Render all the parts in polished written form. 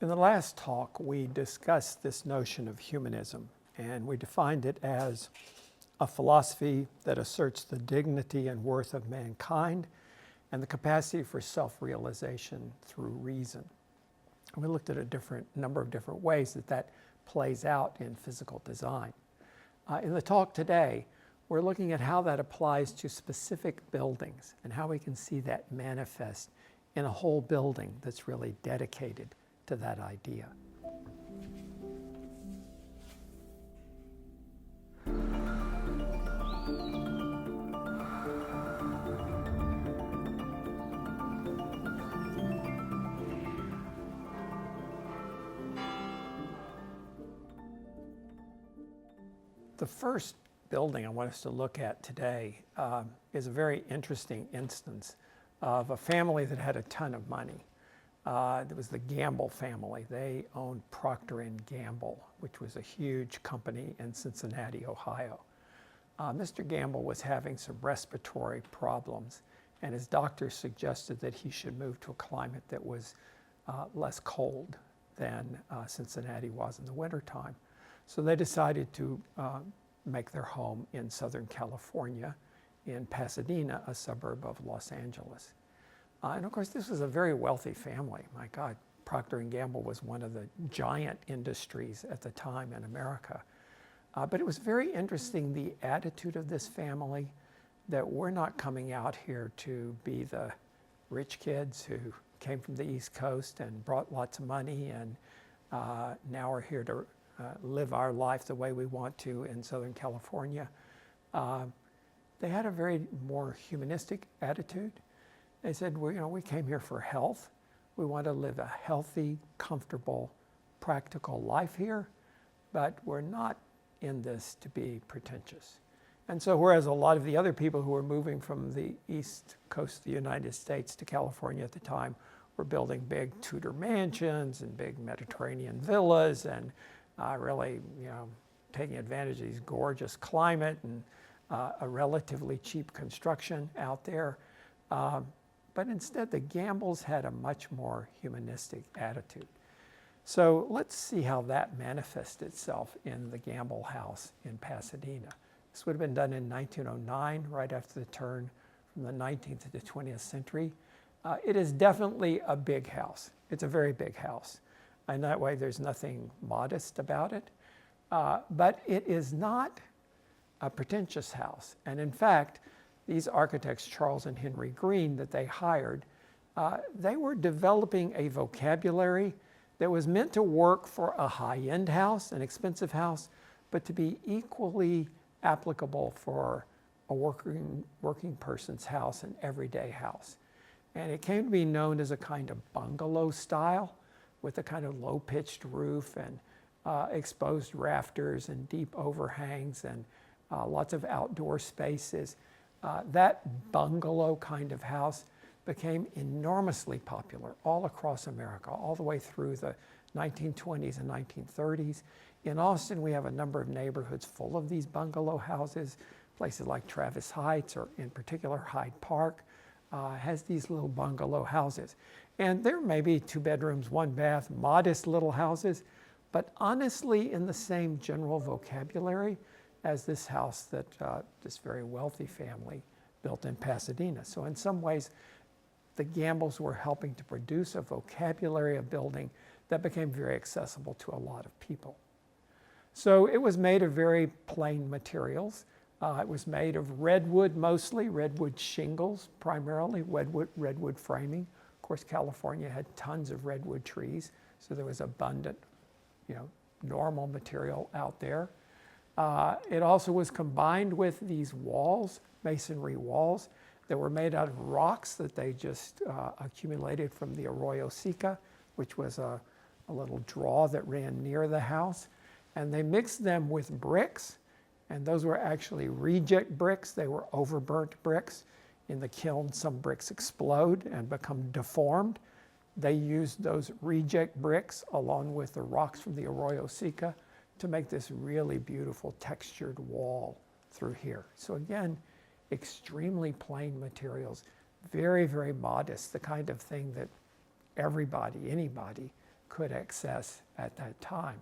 In the last talk, we discussed this notion of humanism, and we defined it as a philosophy that asserts the dignity and worth of mankind and the capacity for self-realization through reason. And we looked at a number of different ways that plays out in physical design. In the talk today, we're looking at how that applies to specific buildings and how we can see that manifest in a whole building that's really dedicated to that idea. The first building I want us to look at today is a very interesting instance of a family that had a ton of money. It was the Gamble family. They owned Procter & Gamble, which was a huge company in Cincinnati, Ohio. Mr. Gamble was having some respiratory problems, and his doctor suggested that he should move to a climate that was less cold than Cincinnati was in the wintertime. So they decided to make their home in Southern California, in Pasadena, a suburb of Los Angeles. And of course, this was a very wealthy family. My God, Procter & Gamble was one of the giant industries at the time in America. But it was very interesting, the attitude of this family, that we're not coming out here to be the rich kids who came from the East Coast and brought lots of money, and now we're here to live our life the way we want to in Southern California. They had a very more humanistic attitude. They said, well, we came here for health. We want to live a healthy, comfortable, practical life here, but we're not in this to be pretentious. And so whereas a lot of the other people who were moving from the East Coast of the United States to California at the time were building big Tudor mansions and big Mediterranean villas and really, taking advantage of this gorgeous climate and a relatively cheap construction out there. But instead, the Gambles had a much more humanistic attitude. So let's see how that manifests itself in the Gamble house in Pasadena. This would have been done in 1909, right after the turn from the 19th to the 20th century. It is definitely a big house. It's a very big house. And that way, there's nothing modest about it. But it is not a pretentious house. And in fact, these architects, Charles and Henry Green, that they hired, they were developing a vocabulary that was meant to work for a high-end house, an expensive house, but to be equally applicable for a working person's house, an everyday house. And it came to be known as a kind of bungalow style with a kind of low-pitched roof and exposed rafters and deep overhangs and lots of outdoor spaces. That bungalow kind of house became enormously popular all across America, all the way through the 1920s and 1930s. In Austin, we have a number of neighborhoods full of these bungalow houses. Places like Travis Heights, or in particular Hyde Park, has these little bungalow houses. And they're maybe 2 bedrooms, 1 bath, modest little houses, but honestly in the same general vocabulary as this house that this very wealthy family built in Pasadena. So in some ways, the Gambles were helping to produce a vocabulary of building that became very accessible to a lot of people. So it was made of very plain materials. It was made of redwood mostly, redwood shingles primarily, redwood framing. Of course, California had tons of redwood trees, so there was abundant, normal material out there. It also was combined with these walls, masonry walls, that were made out of rocks that they just accumulated from the Arroyo Seca, which was a little draw that ran near the house. And they mixed them with bricks, and those were actually reject bricks. They were overburnt bricks. In the kiln, some bricks explode and become deformed. They used those reject bricks along with the rocks from the Arroyo Seca to make this really beautiful textured wall through here. So again, extremely plain materials, very, very modest, the kind of thing that everybody, anybody could access at that time.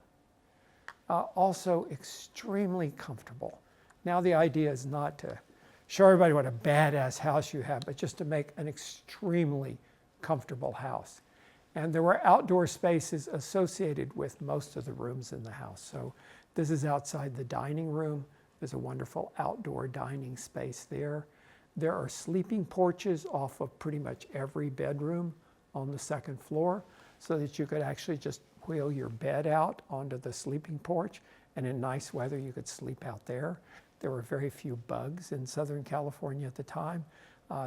Also extremely comfortable. Now the idea is not to show everybody what a badass house you have, but just to make an extremely comfortable house. And there were outdoor spaces associated with most of the rooms in the house. So this is outside the dining room. There's a wonderful outdoor dining space there. There are sleeping porches off of pretty much every bedroom on the second floor, so that you could actually just wheel your bed out onto the sleeping porch, and in nice weather you could sleep out there. There were very few bugs in Southern California at the time,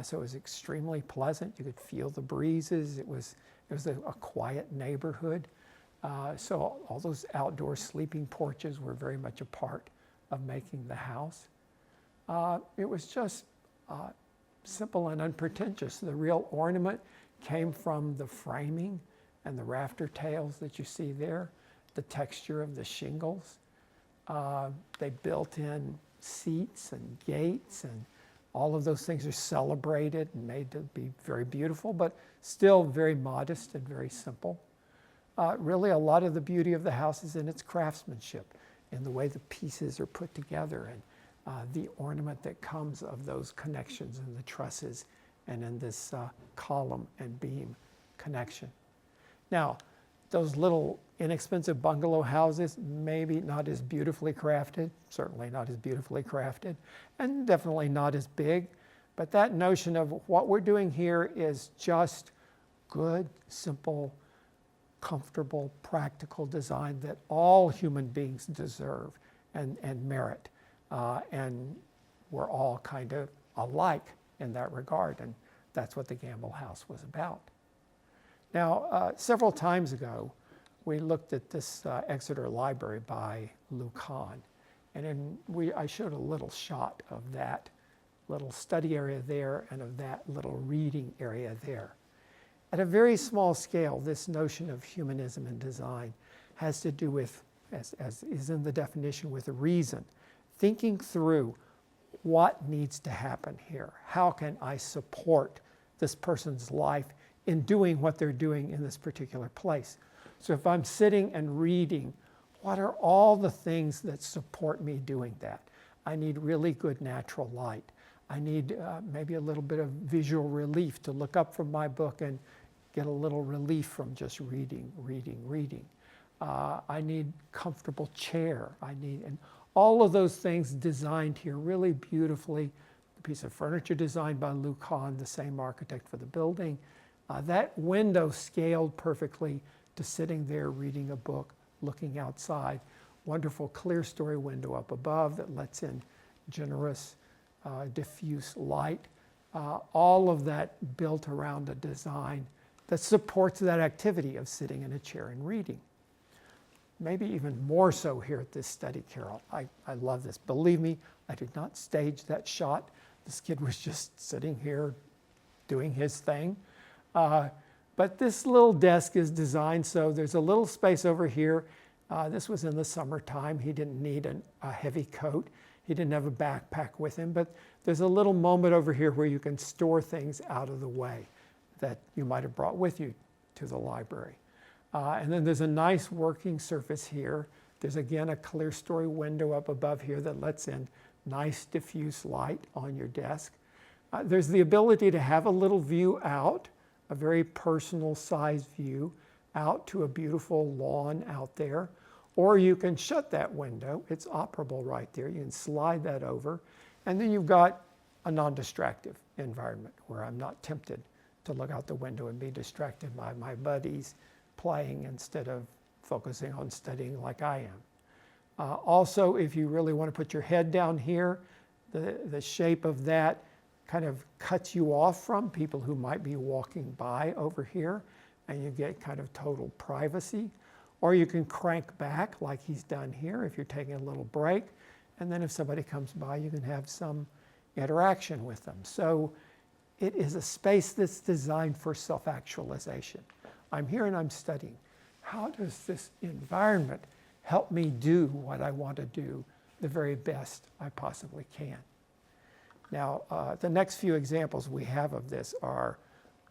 so it was extremely pleasant. You could feel the breezes. It was a quiet neighborhood. So all those outdoor sleeping porches were very much a part of making the house. It was just simple and unpretentious. The real ornament came from the framing and the rafter tails that you see there, the texture of the shingles. They built in seats and gates, and all of those things are celebrated and made to be very beautiful, but still very modest and very simple. Really, a lot of the beauty of the house is in its craftsmanship, in the way the pieces are put together, and the ornament that comes of those connections in the trusses and in this column and beam connection. Now, those little inexpensive bungalow houses, maybe not as beautifully crafted, certainly not as beautifully crafted, and definitely not as big, but that notion of what we're doing here is just good, simple, comfortable, practical design that all human beings deserve and merit. And we're all kind of alike in that regard, and that's what the Gamble House was about. Now, several times ago, we looked at this Exeter Library by Lucan, and I showed a little shot of that little study area there and of that little reading area there. At a very small scale, this notion of humanism in design has to do with, as is in the definition, with reason, thinking through what needs to happen here. How can I support this person's life in doing what they're doing in this particular place? So if I'm sitting and reading, what are all the things that support me doing that? I need really good natural light. I need maybe a little bit of visual relief to look up from my book and get a little relief from just reading. I need comfortable chair. And all of those things designed here really beautifully. The piece of furniture designed by Lucan, the same architect for the building. That window scaled perfectly to sitting there reading a book, looking outside. Wonderful clear-story window up above that lets in generous, diffuse light. All of that built around a design that supports that activity of sitting in a chair and reading. Maybe even more so here at this study, Carol. I love this. Believe me, I did not stage that shot. This kid was just sitting here doing his thing. But this little desk is designed so there's a little space over here. This was in the summertime. He didn't need a heavy coat. He didn't have a backpack with him, but there's a little moment over here where you can store things out of the way that you might have brought with you to the library. And then there's a nice working surface here. There's again a clear story window up above here that lets in nice diffuse light on your desk. There's the ability to have a little view out, a very personal sized view out to a beautiful lawn out there. Or you can shut that window. It's operable right there. You can slide that over. And then you've got a non-distractive environment where I'm not tempted to look out the window and be distracted by my buddies playing instead of focusing on studying like I am. Also, if you really want to put your head down here, the shape of that kind of cuts you off from people who might be walking by over here, and you get kind of total privacy. Or you can crank back like he's done here if you're taking a little break, and then if somebody comes by, you can have some interaction with them. So it is a space that's designed for self-actualization. I'm here and I'm studying. How does this environment help me do what I want to do the very best I possibly can? Now, the next few examples we have of this are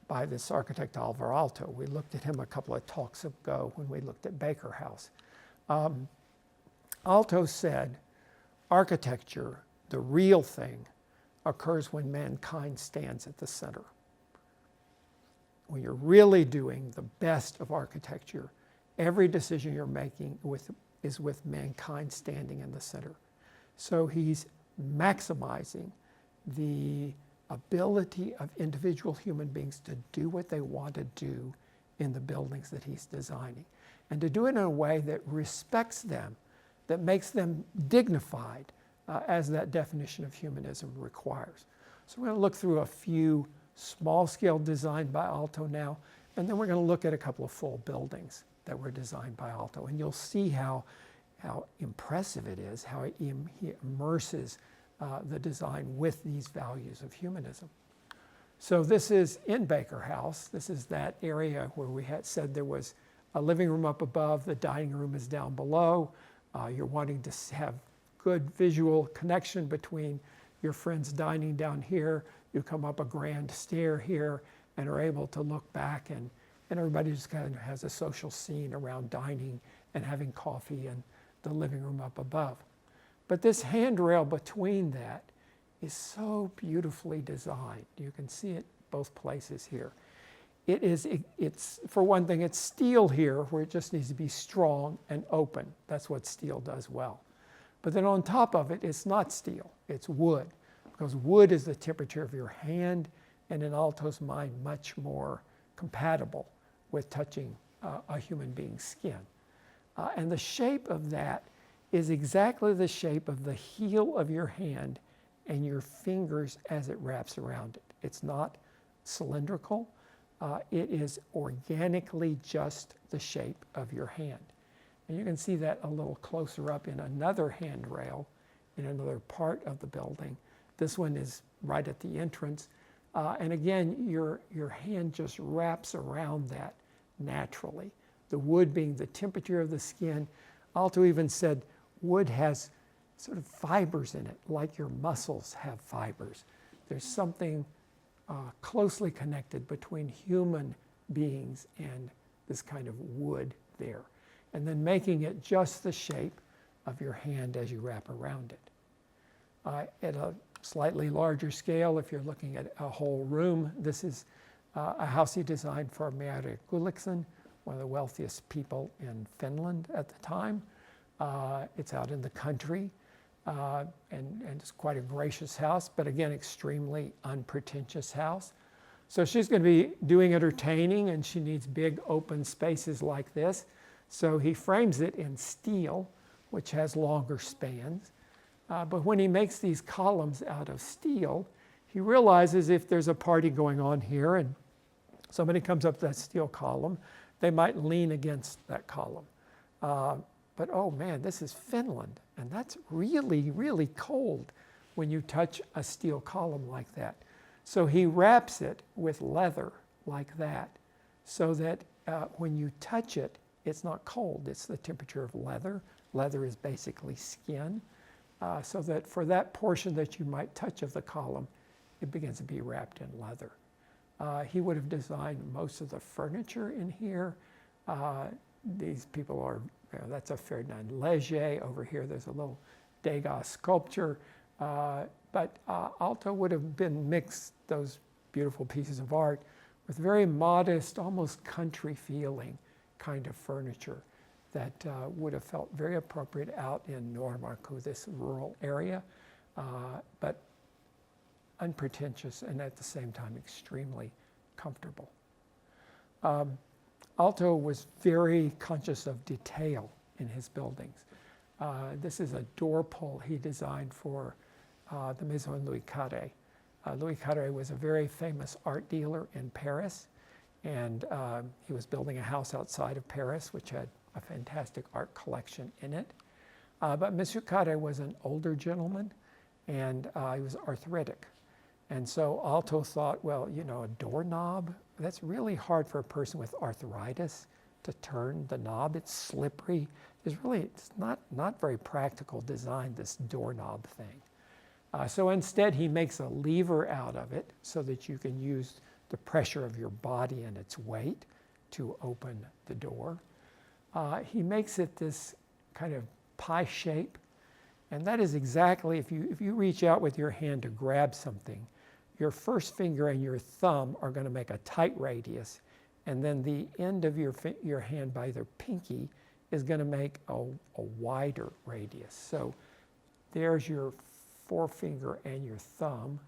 by this architect Alvar Aalto. We looked at him a couple of talks ago when we looked at Baker House. Aalto said, architecture, the real thing, occurs when mankind stands at the center. When you're really doing the best of architecture, every decision you're making is with mankind standing in the center. So he's maximizing the ability of individual human beings to do what they want to do in the buildings that he's designing, and to do it in a way that respects them, that makes them dignified, as that definition of humanism requires. So we're going to look through a few small-scale design by Aalto now, and then we're going to look at a couple of full buildings that were designed by Aalto, and you'll see how impressive it is, how he immerses the design with these values of humanism. So this is in Baker House. This is that area where we had said there was a living room up above, the dining room is down below. You're wanting to have good visual connection between your friends dining down here. You come up a grand stair here and are able to look back, and everybody just kind of has a social scene around dining and having coffee in the living room up above. But this handrail between that is so beautifully designed. You can see it both places here. It's for one thing, it's steel here where it just needs to be strong and open. That's what steel does well. But then on top of it, it's not steel, it's wood, because wood is the temperature of your hand, and in Aalto's mind, much more compatible with touching a human being's skin. And the shape of that is exactly the shape of the heel of your hand and your fingers as it wraps around it. It's not cylindrical. It is organically just the shape of your hand. And you can see that a little closer up in another handrail in another part of the building. This one is right at the entrance. And again, your hand just wraps around that naturally. The wood being the temperature of the skin. Aalto even said wood has sort of fibers in it, like your muscles have fibers. There's something closely connected between human beings and this kind of wood there. And then making it just the shape of your hand as you wrap around it. At a slightly larger scale, if you're looking at a whole room, this is a house he designed for M.I.T, one of the wealthiest people in Finland at the time. It's out in the country, and it's quite a gracious house, but again, extremely unpretentious house. So she's going to be doing entertaining, and she needs big open spaces like this. So he frames it in steel, which has longer spans. But when he makes these columns out of steel, he realizes if there's a party going on here and somebody comes up to that steel column, they might lean against that column. But oh man, this is Finland, and that's really, really cold when you touch a steel column like that. So he wraps it with leather like that, so that when you touch it, it's not cold. It's the temperature of leather. Leather is basically skin. So that for that portion that you might touch of the column, it begins to be wrapped in leather. He would have designed most of the furniture in here. These people are, that's a Ferdinand Léger. Over here, there's a little Degas sculpture. But Aalto would have been mixed those beautiful pieces of art with very modest, almost country feeling kind of furniture that would have felt very appropriate out in Noormarkku, this rural area, but unpretentious and at the same time extremely comfortable. Aalto was very conscious of detail in his buildings. This is a door pull he designed for the Maison Louis Carré. Louis Carré was a very famous art dealer in Paris, and he was building a house outside of Paris which had a fantastic art collection in it. But Monsieur Carré was an older gentleman, and he was arthritic. And so Aalto thought, well, you know, a doorknob, that's really hard for a person with arthritis to turn the knob. It's slippery. It's not very practical design, this doorknob thing. So instead, he makes a lever out of it so that you can use the pressure of your body and its weight to open the door. He makes it this kind of pie shape, and that is exactly, if you reach out with your hand to grab something, your first finger and your thumb are going to make a tight radius, and then the end of your hand by their pinky is going to make a wider radius. So there's your forefinger and your thumb,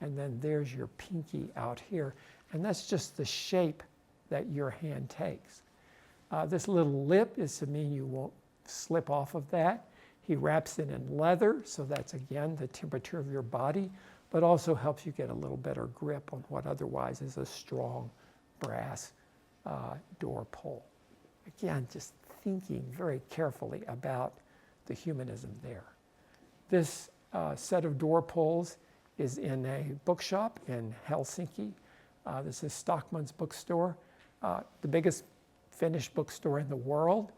and then there's your pinky out here, and that's just the shape that your hand takes. This little lip is to mean you won't slip off of that. He wraps it in leather, so that's again the temperature of your body, but also helps you get a little better grip on what otherwise is a strong brass door pull. Again, just thinking very carefully about the humanism there. This set of door pulls is in a bookshop in Helsinki. This is Stockman's bookstore, the biggest Finnish bookstore in the world,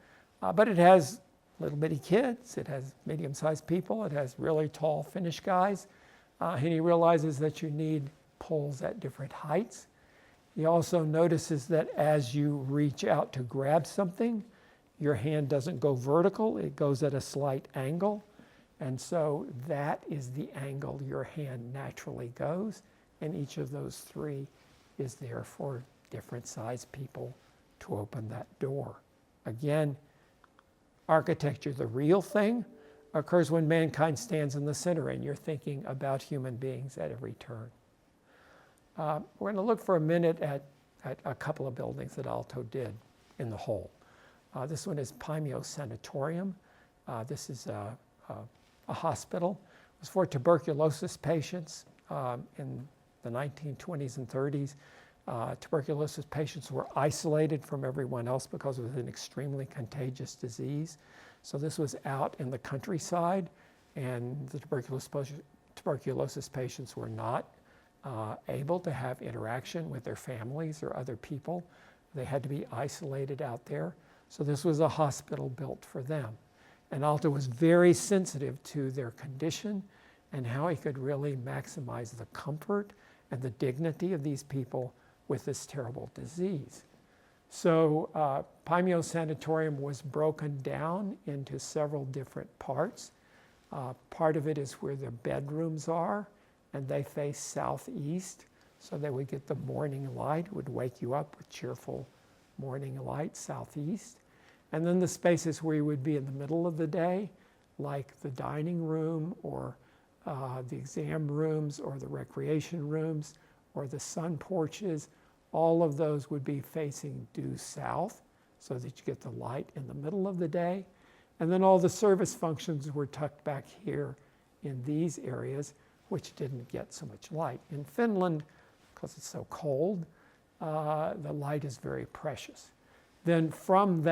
but it has little bitty kids, it has medium-sized people, it has really tall Finnish guys, and he realizes that you need pulls at different heights. He also notices that as you reach out to grab something, your hand doesn't go vertical, it goes at a slight angle, and so that is the angle your hand naturally goes, and each of those three is there for different sized people to open that door. Again, architecture, the real thing, occurs when mankind stands in the center and you're thinking about human beings at every turn. We're going to look for a minute at a couple of buildings that Aalto did in the whole. This one is Paimio Sanatorium. This is a hospital. It was for tuberculosis patients in the 1920s and 30s. Tuberculosis patients were isolated from everyone else because it was an extremely contagious disease. So this was out in the countryside, and the tuberculosis patients were not able to have interaction with their families or other people. They had to be isolated out there. So this was a hospital built for them. And Aalto was very sensitive to their condition and how he could really maximize the comfort and the dignity of these people with this terrible disease. So Paimio Sanatorium was broken down into several different parts. Part of it is where the bedrooms are, and they face southeast, so they would get the morning light. It would wake you up with cheerful morning light southeast. And then the spaces where you would be in the middle of the day, like the dining room or the exam rooms or the recreation rooms or the sun porches, all of those would be facing due south so that you get the light in the middle of the day. And then all the service functions were tucked back here in these areas, which didn't get so much light. In Finland, because it's so cold, the light is very precious. Then from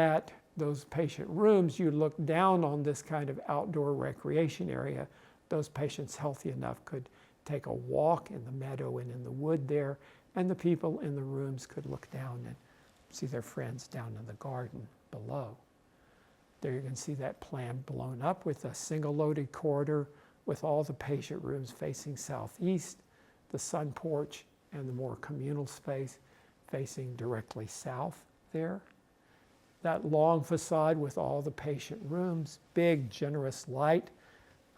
those patient rooms, you look down on this kind of outdoor recreation area. Those patients healthy enough could take a walk in the meadow and in the wood there, and the people in the rooms could look down and see their friends down in the garden below. There you can see that plan blown up with a single loaded corridor with all the patient rooms facing southeast, the sun porch and the more communal space facing directly south there. That long facade with all the patient rooms, big generous light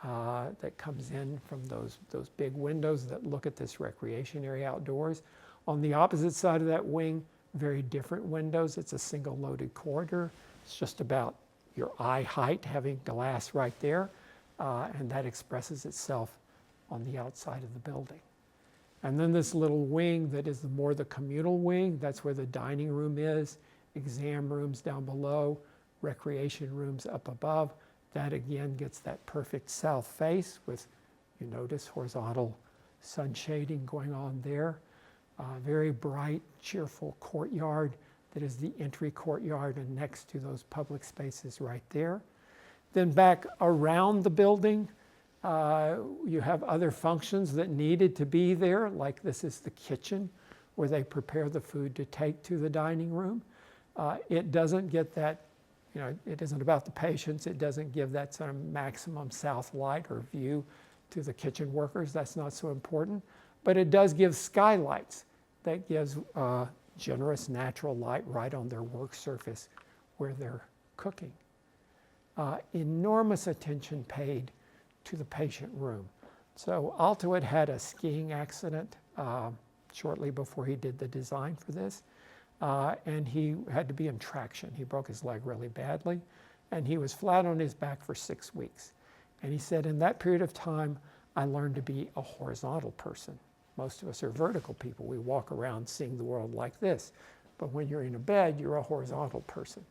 that comes in from those big windows that look at this recreation area outdoors. On the opposite side of that wing, very different windows. It's a single loaded corridor. It's just about your eye height, having glass right there, and that expresses itself on the outside of the building. And then this little wing that is more the communal wing, that's where the dining room is, exam rooms down below, recreation rooms up above. That again gets that perfect south face with, you notice, horizontal sun shading going on there. Very bright, cheerful courtyard that is the entry courtyard and next to those public spaces right there. Then back around the building, you have other functions that needed to be there, like this is the kitchen where they prepare the food to take to the dining room. It doesn't get that, it isn't about the patients. It doesn't give that sort of maximum south light or view to the kitchen workers. That's not so important. But it does give skylights that gives generous natural light right on their work surface where they're cooking. Enormous attention paid to the patient room. So Alto had had a skiing accident shortly before he did the design for this, and he had to be in traction. He broke his leg really badly, and he was flat on his back for 6 weeks. And he said, in that period of time, I learned to be a horizontal person. Most of us are vertical people. We walk around seeing the world like this. But when you're in a bed, you're a horizontal person.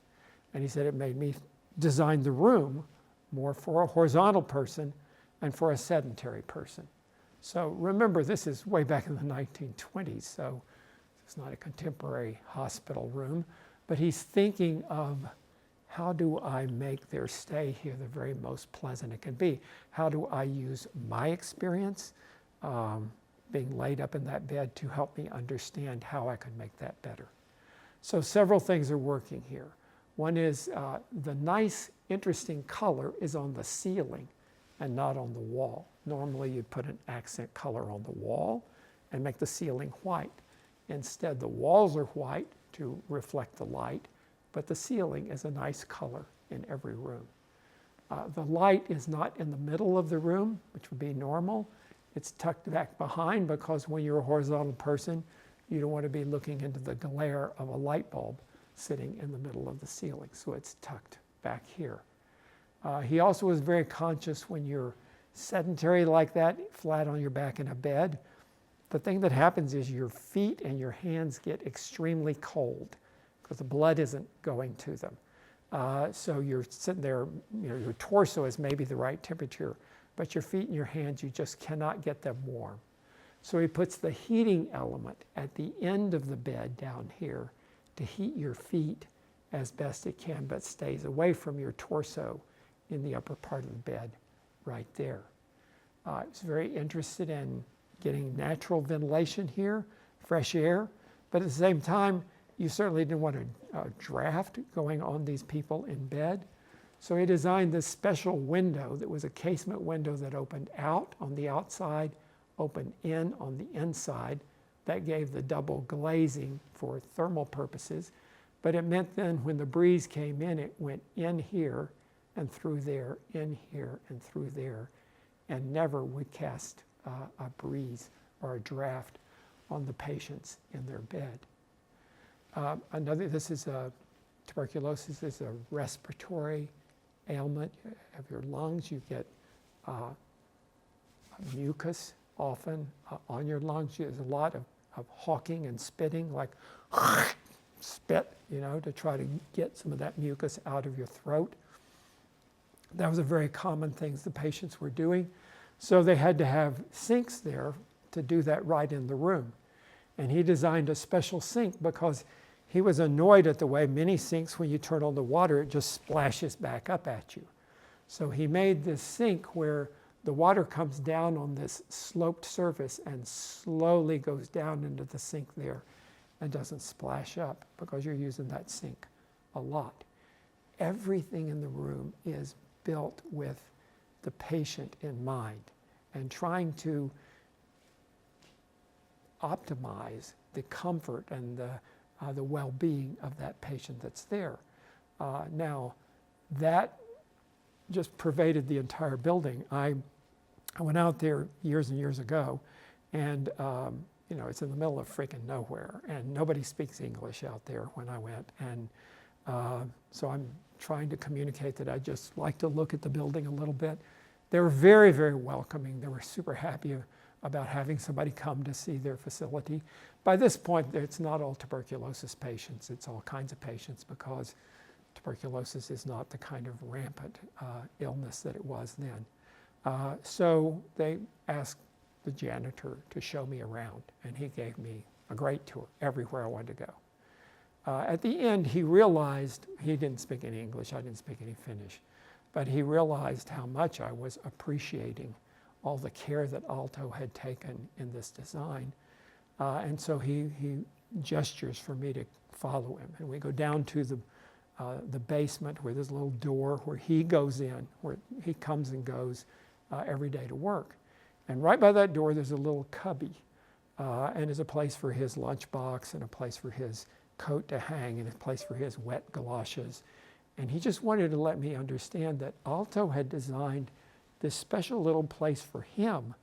And he said it made me design the room more for a horizontal person and for a sedentary person. So remember, this is way back in the 1920s, so it's not a contemporary hospital room. But he's thinking of, how do I make their stay here the very most pleasant it can be? How do I use my experience, being laid up in that bed, to help me understand how I could make that better? So several things are working here. One is the nice, interesting color is on the ceiling and not on the wall. Normally you'd put an accent color on the wall and make the ceiling white. Instead, the walls are white to reflect the light, but the ceiling is a nice color in every room. The light is not in the middle of the room, which would be normal. It's tucked back behind, because when you're a horizontal person, you don't want to be looking into the glare of a light bulb sitting in the middle of the ceiling, so it's tucked back here. He also was very conscious when you're sedentary like that, flat on your back in a bed, the thing that happens is your feet and your hands get extremely cold because the blood isn't going to them. So you're sitting there, your torso is maybe the right temperature, but your feet and your hands, you just cannot get them warm. So he puts the heating element at the end of the bed down here to heat your feet as best it can, but stays away from your torso in the upper part of the bed right there. I was very interested in getting natural ventilation here, fresh air, but at the same time, you certainly didn't want a draft going on these people in bed. So he designed this special window that was a casement window that opened out on the outside, opened in on the inside. That gave the double glazing for thermal purposes. But it meant then when the breeze came in, it went in here and through there, in here and through there, and never would cast a breeze or a draft on the patients in their bed. Tuberculosis is a respiratory ailment of your lungs. You get mucus often on your lungs. There's a lot of hawking and spitting, like spit, to try to get some of that mucus out of your throat. That was a very common thing the patients were doing. So they had to have sinks there to do that right in the room. And he designed a special sink because he was annoyed at the way many sinks, when you turn on the water, it just splashes back up at you. So he made this sink where the water comes down on this sloped surface and slowly goes down into the sink there and doesn't splash up because you're using that sink a lot. Everything in the room is built with the patient in mind and trying to optimize the comfort and the well-being of that patient that's there. Now, that just pervaded the entire building. I went out there years and years ago, and it's in the middle of freaking nowhere, and nobody speaks English out there when I went. And so I'm trying to communicate that I just like to look at the building a little bit. They were very, very welcoming. They were super happy about having somebody come to see their facility. By this point, it's not all tuberculosis patients. It's all kinds of patients because tuberculosis is not the kind of rampant illness that it was then. So they asked the janitor to show me around, and he gave me a great tour everywhere I wanted to go. At the end, he realized, he didn't speak any English, I didn't speak any Finnish, but he realized how much I was appreciating all the care that Alto had taken in this design. And so he gestures for me to follow him. And we go down to the basement where there's a little door where he goes in, where he comes and goes every day to work. And right by that door, there's a little cubby. and is a place for his lunchbox and a place for his coat to hang and a place for his wet galoshes. And he just wanted to let me understand that Alto had designed this special little place for him,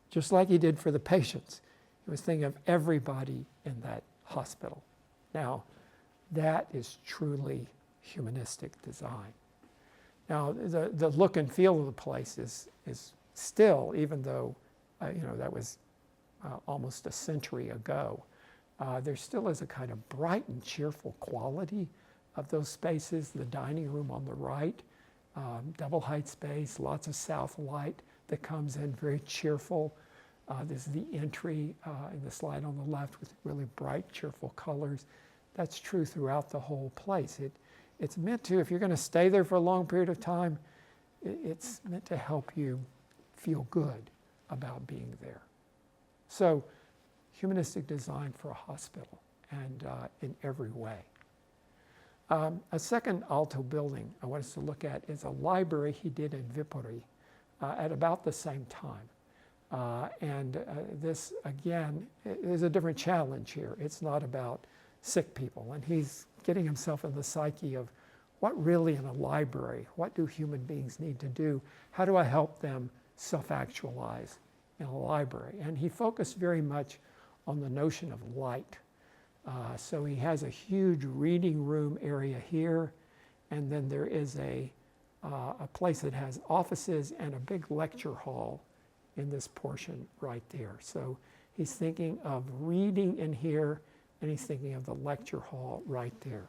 just like he did for the patients. He was thinking of everybody in that hospital. Now, that is truly humanistic design. Now, the look and feel of the place is still, even though that was almost a century ago, there still is a kind of bright and cheerful quality of those spaces. The dining room on the right, double height space, lots of south light that comes in, very cheerful. This is the entry in the slide on the left with really bright, cheerful colors. That's true throughout the whole place. It's meant to, if you're going to stay there for a long period of time, it's meant to help you feel good about being there. So, humanistic design for a hospital, and in every way. A second Alto building I want us to look at is a library he did in Viipuri at about the same time. This, again, is a different challenge here. It's not about sick people, and he's getting himself in the psyche of what really in a library, what do human beings need to do? How do I help them self-actualize in a library? And he focused very much on the notion of light. So he has a huge reading room area here, and then there is a place that has offices and a big lecture hall in this portion right there. So he's thinking of reading in here, and he's thinking of the lecture hall right there.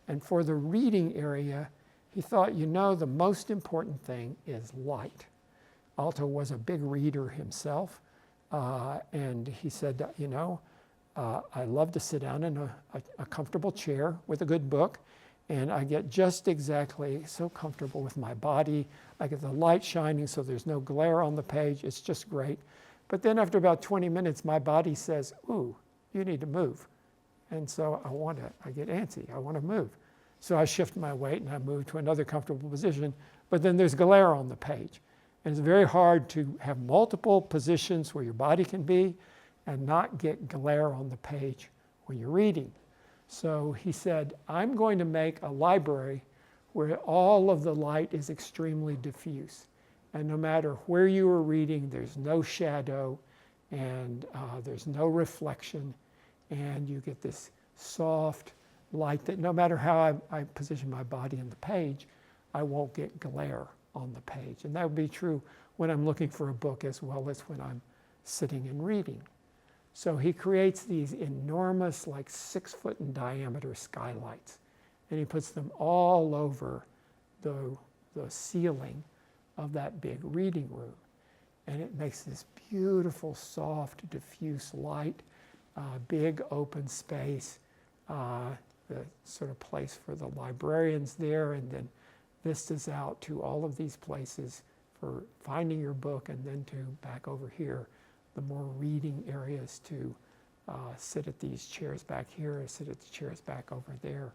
And for the reading area, he thought, the most important thing is light. Alto was a big reader himself, and he said, I love to sit down in a comfortable chair with a good book, and I get just exactly so comfortable with my body. I get the light shining so there's no glare on the page. It's just great. But then after about 20 minutes, my body says, ooh, you need to move. And so I get antsy. I want to move. So I shift my weight and I move to another comfortable position. But then there's glare on the page. And it's very hard to have multiple positions where your body can be and not get glare on the page when you're reading. So he said, I'm going to make a library where all of the light is extremely diffuse. And no matter where you are reading, there's no shadow and there's no reflection. And you get this soft light that no matter how I position my body in the page, I won't get glare on the page. And that would be true when I'm looking for a book as well as when I'm sitting and reading. So he creates these enormous, like 6 foot in diameter skylights, and he puts them all over the ceiling of that big reading room. And it makes this beautiful, soft, diffuse light, big open space, the sort of place for the librarians there, and then vistas out to all of these places for finding your book, and then to back over here, the more reading areas to sit at these chairs back here, or sit at the chairs back over there,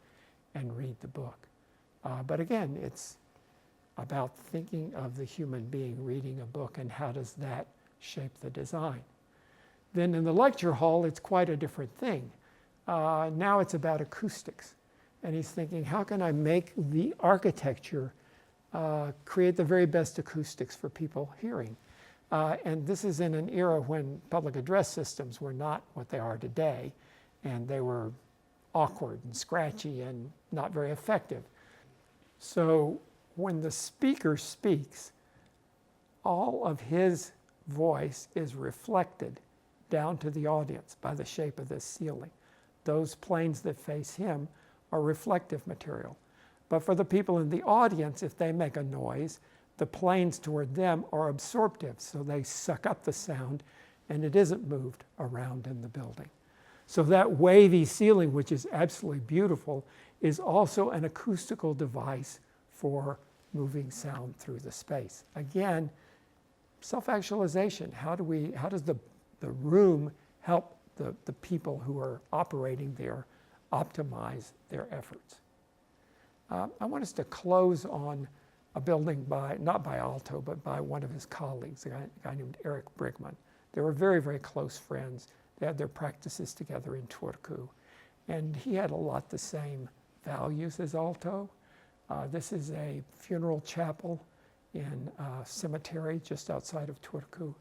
and read the book. But again, it's about thinking of the human being reading a book, and how does that shape the design. Then in the lecture hall, it's quite a different thing. Now it's about acoustics. And he's thinking, how can I make the architecture create the very best acoustics for people hearing? And this is in an era when public address systems were not what they are today, and they were awkward and scratchy and not very effective. So when the speaker speaks, all of his voice is reflected down to the audience by the shape of this ceiling. Those planes that face him are reflective material. But for the people in the audience, if they make a noise, the planes toward them are absorptive, so they suck up the sound, and it isn't moved around in the building. So that wavy ceiling, which is absolutely beautiful, is also an acoustical device for moving sound through the space. Again, self-actualization. How does the room help the people who are operating there optimize their efforts? I want us to close on a building not by Alto, but by one of his colleagues, a guy named Eric Brigman. They were very, very close friends. They had their practices together in Turku. And he had a lot the same values as Aalto. This is a funeral chapel in a cemetery just outside of Turku.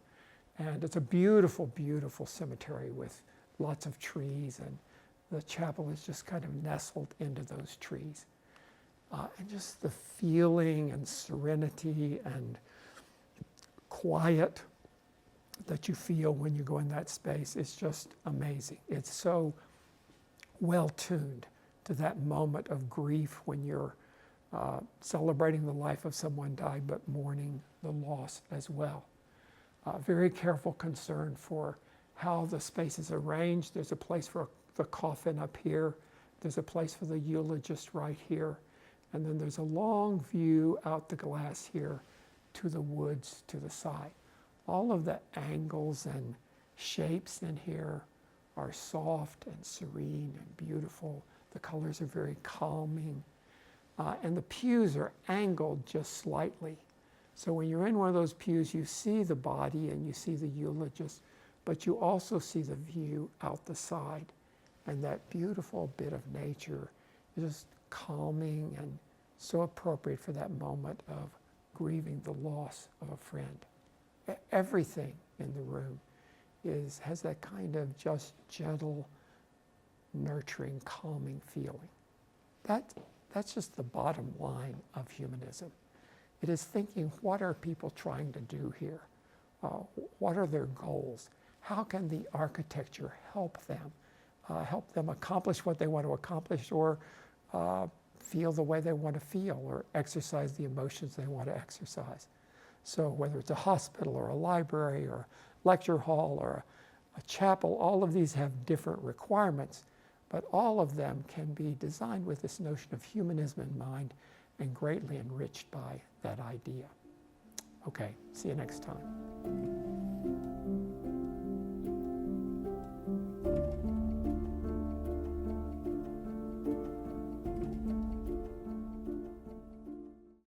And it's a beautiful, beautiful cemetery with lots of trees, and the chapel is just kind of nestled into those trees. And just the feeling and serenity and quiet that you feel when you go in that space is just amazing. It's so well tuned to that moment of grief when you're celebrating the life of someone died, but mourning the loss as well. Very careful concern for how the space is arranged. There's a place for the coffin up here. There's a place for the eulogist right here. And then there's a long view out the glass here to the woods to the side. All of the angles and shapes in here are soft and serene and beautiful. The colors are very calming. And the pews are angled just slightly. So when you're in one of those pews, you see the body and you see the eulogist, but you also see the view out the side. And that beautiful bit of nature is just calming and so appropriate for that moment of grieving the loss of a friend. Everything in the room has that kind of just gentle, nurturing, calming feeling. That's just the bottom line of humanism. It is thinking, what are people trying to do here? What are their goals? How can the architecture help them accomplish what they want to accomplish, or feel the way they want to feel, or exercise the emotions they want to exercise? So whether it's a hospital or a library or a lecture hall or a chapel, all of these have different requirements, but all of them can be designed with this notion of humanism in mind and greatly enriched by that idea. Okay, see you next time.